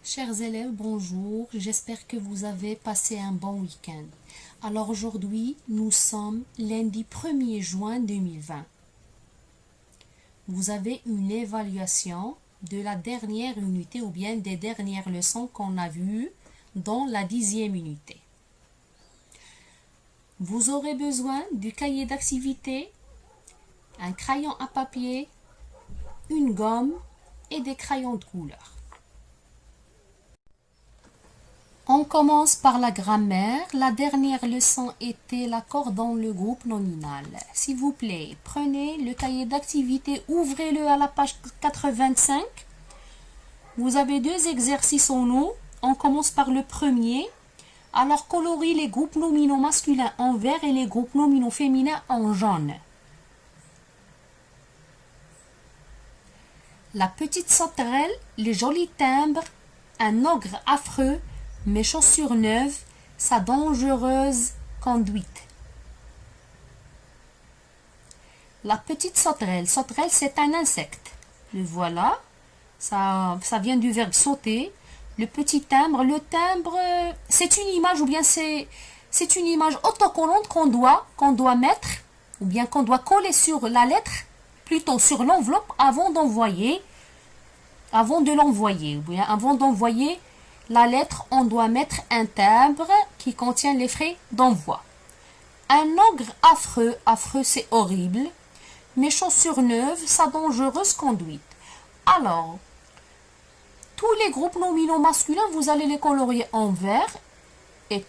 Chers élèves, bonjour. J'espère que vous avez passé un bon week-end. Alors aujourd'hui, nous sommes lundi 1er juin 2020. Vous avez une évaluation de la dernière unité ou bien des dernières leçons qu'on a vues dans la 10e unité. Vous aurez besoin du cahier d'activité, un crayon à papier, une gomme et des crayons de couleur. On commence par la grammaire. La dernière leçon était l'accord dans le groupe nominal. S'il vous plaît, prenez le cahier d'activité, ouvrez-le à la page 85. Vous avez deux exercices en haut. On commence par le premier. Alors, colorie les groupes nominaux masculins en vert et les groupes nominaux féminins en jaune. La petite sauterelle, les jolis timbres, un ogre affreux, mes chaussures neuves, sa dangereuse conduite. La petite sauterelle. Sauterelle, c'est un insecte. Le voilà. Ça vient du verbe sauter. Le petit timbre. Le timbre, c'est une image ou bien c'est une image autocollante qu'on doit mettre ou bien qu'on doit coller sur la lettre, plutôt sur l'enveloppe avant d'envoyer. Avant d'envoyer la lettre, on doit mettre un timbre qui contient les frais d'envoi. Un ogre affreux, affreux c'est horrible. Mes chaussures neuves, sa dangereuse conduite. Alors, tous les groupes nominaux masculins, vous allez les colorier en vert. Et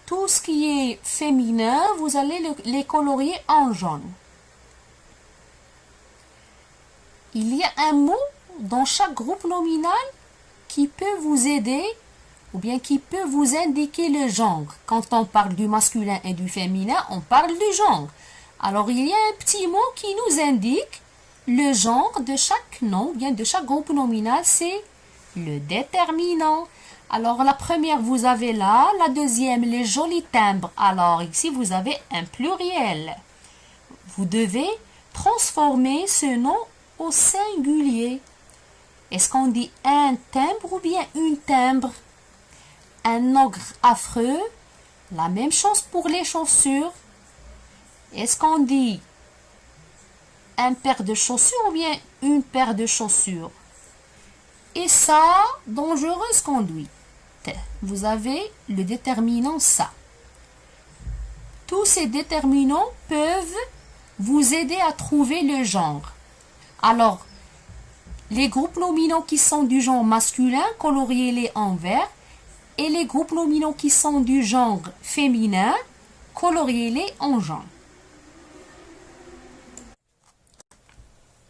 tout ce qui est féminin, vous allez les colorier en jaune. Il y a un mot dans chaque groupe nominal qui peut vous aider ou bien qui peut vous indiquer le genre. Quand on parle du masculin et du féminin, on parle du genre. Alors, il y a un petit mot qui nous indique le genre de chaque nom, ou bien de chaque groupe nominal, c'est le déterminant. Alors, la première, vous avez là, la deuxième, les jolis timbres. Alors, ici, vous avez un pluriel. Vous devez transformer ce nom au singulier. Est-ce qu'on dit un timbre ou bien une timbre? Un ogre affreux. La même chose pour les chaussures. Est-ce qu'on dit un paire de chaussures ou bien une paire de chaussures? Et ça, dangereuse conduite. Vous avez le déterminant ça. Tous ces déterminants peuvent vous aider à trouver le genre. Alors, les groupes nominaux qui sont du genre masculin, coloriez-les en vert. Et les groupes nominaux qui sont du genre féminin, coloriez-les en jaune.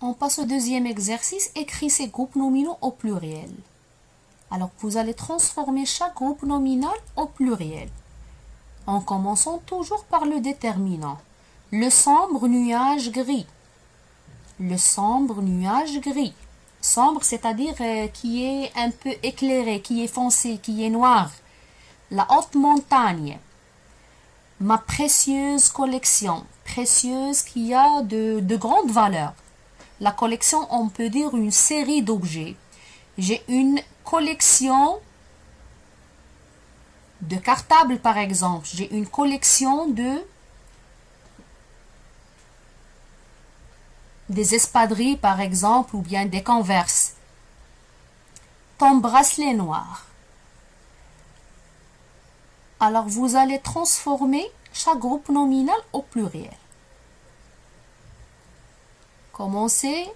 On passe au deuxième exercice. Écris ces groupes nominaux au pluriel. Alors, vous allez transformer chaque groupe nominal au pluriel. En commençant toujours par le déterminant. Le sombre nuage gris. Le sombre nuage gris. Sombre, c'est-à-dire qui est un peu éclairé, qui est foncé, qui est noir. La haute montagne. Ma précieuse collection. Précieuse qui a de grandes valeurs. La collection, on peut dire une série d'objets. J'ai une collection de cartables, par exemple. J'ai une collection des espadrilles, par exemple, ou bien des converses. Ton bracelet noir. Alors, vous allez transformer chaque groupe nominal au pluriel. Commencez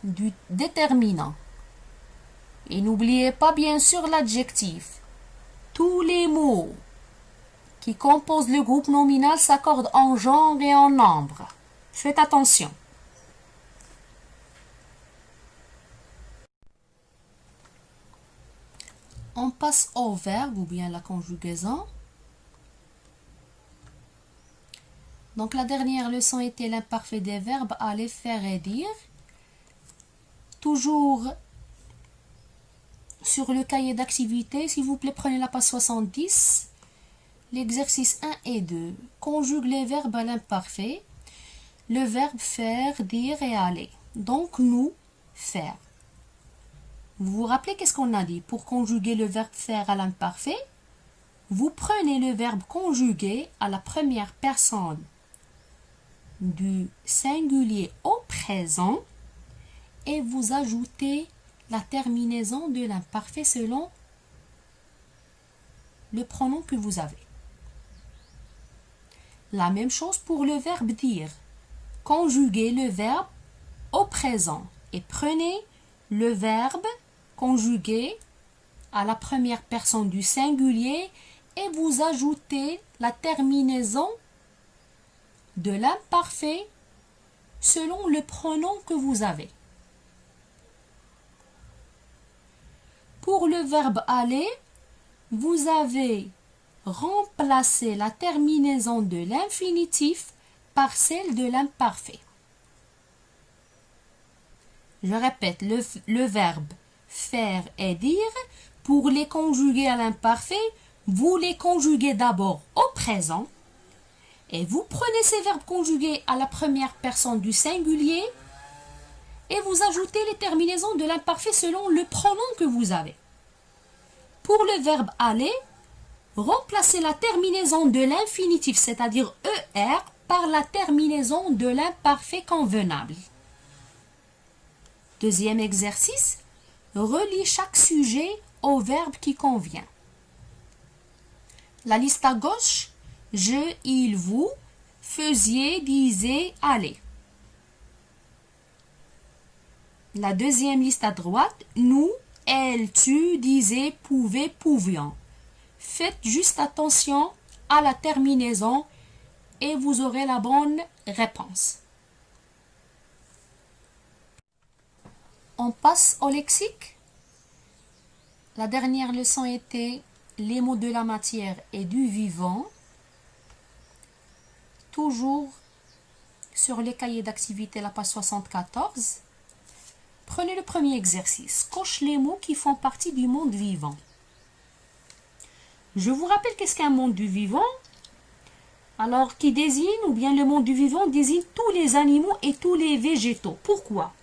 du déterminant. Et n'oubliez pas, bien sûr, l'adjectif. Tous les mots qui composent le groupe nominal s'accordent en genre et en nombre. Faites attention. On passe au verbe ou bien la conjugaison. Donc la dernière leçon était l'imparfait des verbes aller, faire et dire. Toujours sur le cahier d'activité, s'il vous plaît, prenez la page 70. L'exercice 1 et 2. Conjugue les verbes à l'imparfait. Le verbe faire, dire et aller. Donc nous, faire. Vous vous rappelez qu'est-ce qu'on a dit? Pour conjuguer le verbe faire à l'imparfait, vous prenez le verbe conjugué à la première personne du singulier au présent et vous ajoutez la terminaison de l'imparfait selon le pronom que vous avez. La même chose pour le verbe dire. Conjuguez le verbe au présent et prenez le verbe conjugué à la première personne du singulier et vous ajoutez la terminaison de l'imparfait selon le pronom que vous avez. Pour le verbe aller, vous avez remplacé la terminaison de l'infinitif par celle de l'imparfait. Je répète, le verbe faire et dire, pour les conjuguer à l'imparfait, vous les conjuguez d'abord au présent et vous prenez ces verbes conjugués à la première personne du singulier et vous ajoutez les terminaisons de l'imparfait selon le pronom que vous avez. Pour le verbe aller, remplacez la terminaison de l'infinitif, c'est-à-dire ER, par la terminaison de l'imparfait convenable. Deuxième exercice, relie chaque sujet au verbe qui convient. La liste à gauche, je, il, vous, faisiez, disiez, allez. La deuxième liste à droite, nous, elle, tu, disais, pouvez, pouvions. Faites juste attention à la terminaison et vous aurez la bonne réponse. On passe au lexique. La dernière leçon était les mots de la matière et du vivant. Toujours sur les cahiers d'activité, la page 74. Prenez le premier exercice. Coche les mots qui font partie du monde vivant. Je vous rappelle qu'est-ce qu'un monde du vivant. Alors, qui désigne, ou bien le monde du vivant désigne tous les animaux et tous les végétaux. Pourquoi?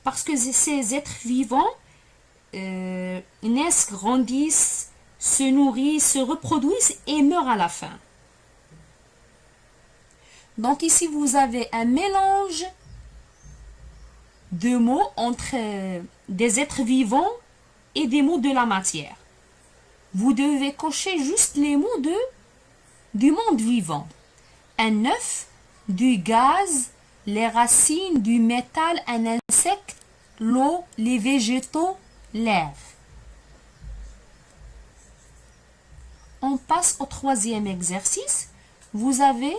Parce que ces êtres vivants naissent, grandissent, se nourrissent, se reproduisent et meurent à la fin. Donc ici, vous avez un mélange de mots entre des êtres vivants et des mots de la matière. Vous devez cocher juste les mots du monde vivant. Un œuf, du gaz, les racines, du métal, un insecte, l'eau, les végétaux, l'air. On passe au troisième exercice. Vous avez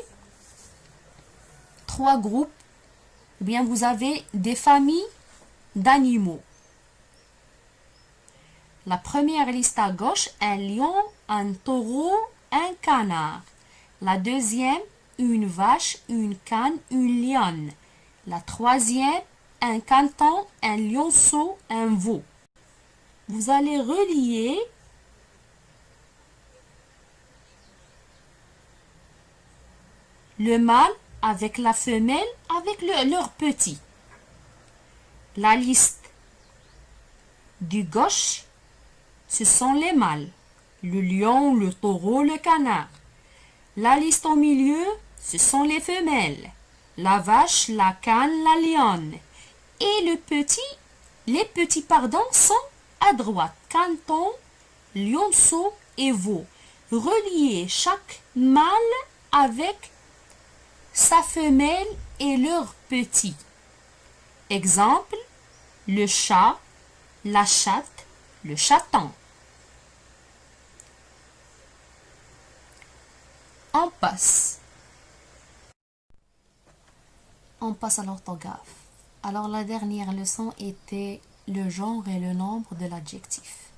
trois groupes, ou bien vous avez des familles d'animaux. La première liste à gauche, un lion, un taureau, un canard. La deuxième, une vache, une cane, une lionne. La troisième, un canton, un lionceau, un veau. Vous allez relier le mâle avec la femelle avec leur petit. La liste du gauche, ce sont les mâles. Le lion, le taureau, le canard. La liste au milieu, ce sont les femelles. La vache, la cane, la lionne. Et les petits sont à droite. Canton, lionceau et veau. Reliez chaque mâle avec sa femelle et leurs petits. Exemple, le chat, la chatte, le chaton. On passe à l'orthographe. Alors la dernière leçon était le genre et le nombre de l'adjectif.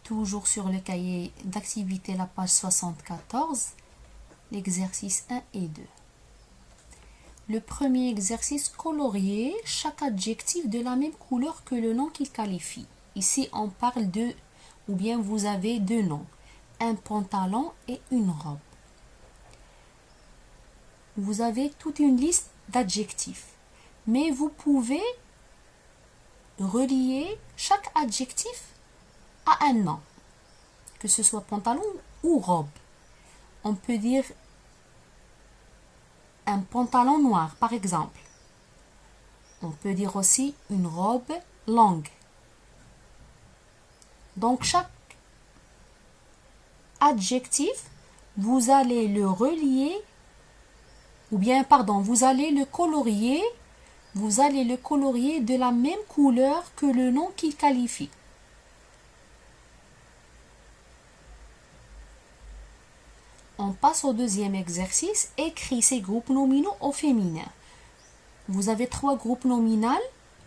Toujours sur le cahier d'activité, la page 74, l'exercice 1 et 2. Le premier exercice, colorier chaque adjectif de la même couleur que le nom qu'il qualifie. Ici, on parle de, ou bien vous avez deux noms, un pantalon et une robe. Vous avez toute une liste d'adjectifs, mais vous pouvez relier chaque adjectif à un nom, que ce soit pantalon ou robe. On peut dire un pantalon noir, par exemple. On peut dire aussi une robe longue. Donc, chaque adjectif, vous allez le relier, ou bien, pardon, vous allez le colorier de la même couleur que le nom qu'il qualifie. On passe au deuxième exercice. Écris ces groupes nominaux au féminin. Vous avez 3 groupes nominaux.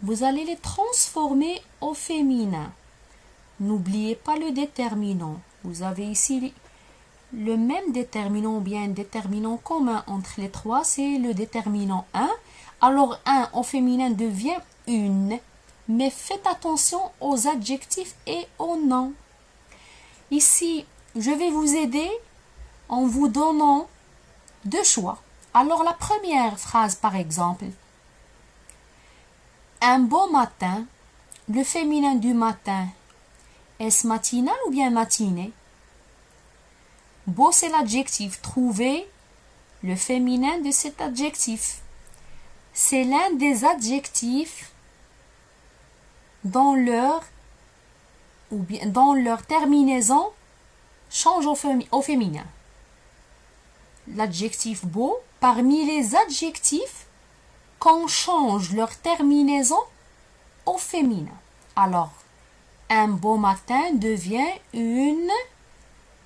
Vous allez les transformer au féminin. N'oubliez pas le déterminant. Vous avez ici le même déterminant ou bien un déterminant commun entre les 3. C'est le déterminant 1. Alors 1 au féminin devient une. Mais faites attention aux adjectifs et aux noms. Ici, je vais vous aider en vous donnant 2 choix. Alors la première phrase par exemple. Un beau matin, le féminin du matin, est-ce matinal ou bien matiné? Beau c'est l'adjectif. Trouvez le féminin de cet adjectif. C'est l'un des adjectifs dont leur terminaison change au féminin. L'adjectif beau, parmi les adjectifs qu'on change leur terminaison au féminin. Alors, un beau matin devient une,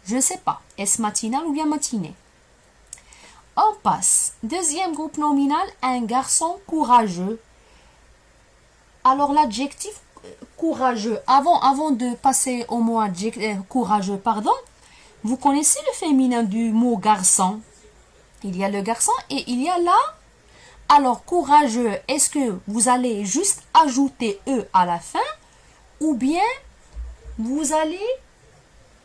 je ne sais pas, est-ce matinal ou bien matinée? On passe. Deuxième groupe nominal, un garçon courageux. Alors, l'adjectif courageux, avant de passer au mot courageux, pardon, vous connaissez le féminin du mot garçon. Il y a le garçon et il y a la. Alors, courageux, est-ce que vous allez juste ajouter E à la fin ou bien vous allez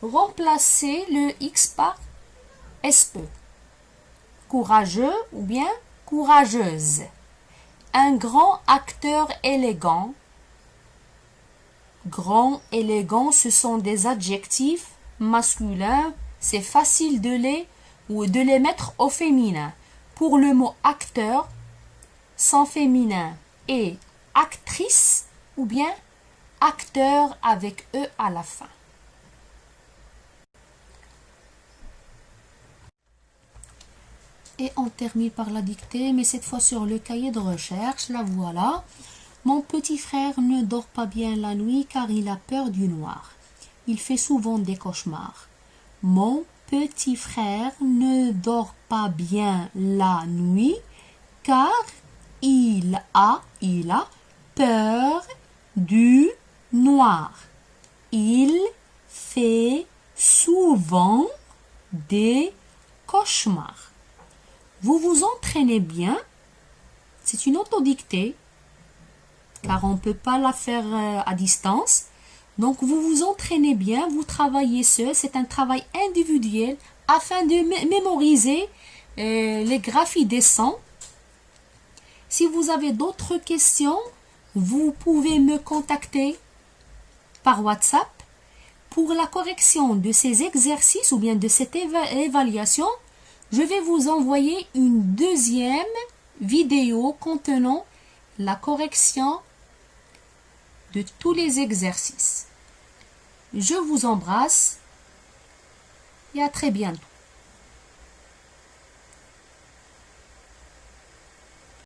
remplacer le X par SE? Courageux ou bien courageuse. Un grand acteur élégant. Grand, élégant, ce sont des adjectifs masculins. C'est facile de les mettre au féminin. Pour le mot acteur, son féminin est actrice ou bien acteur avec E à la fin. Et on termine par la dictée, mais cette fois sur le cahier de recherche. La voilà. Mon petit frère ne dort pas bien la nuit car il a peur du noir. Il fait souvent des cauchemars. Mon petit frère ne dort pas bien la nuit car il a peur du noir. Il fait souvent des cauchemars. Vous vous entraînez bien. C'est une autodictée car on ne peut pas la faire à distance. Donc, vous vous entraînez bien, vous travaillez seul. C'est un travail individuel afin de mémoriser les graphies des sons. Si vous avez d'autres questions, vous pouvez me contacter par WhatsApp. Pour la correction de ces exercices ou bien de cette évaluation, je vais vous envoyer une deuxième vidéo contenant la correction de tous les exercices. Je vous embrasse et à très bientôt.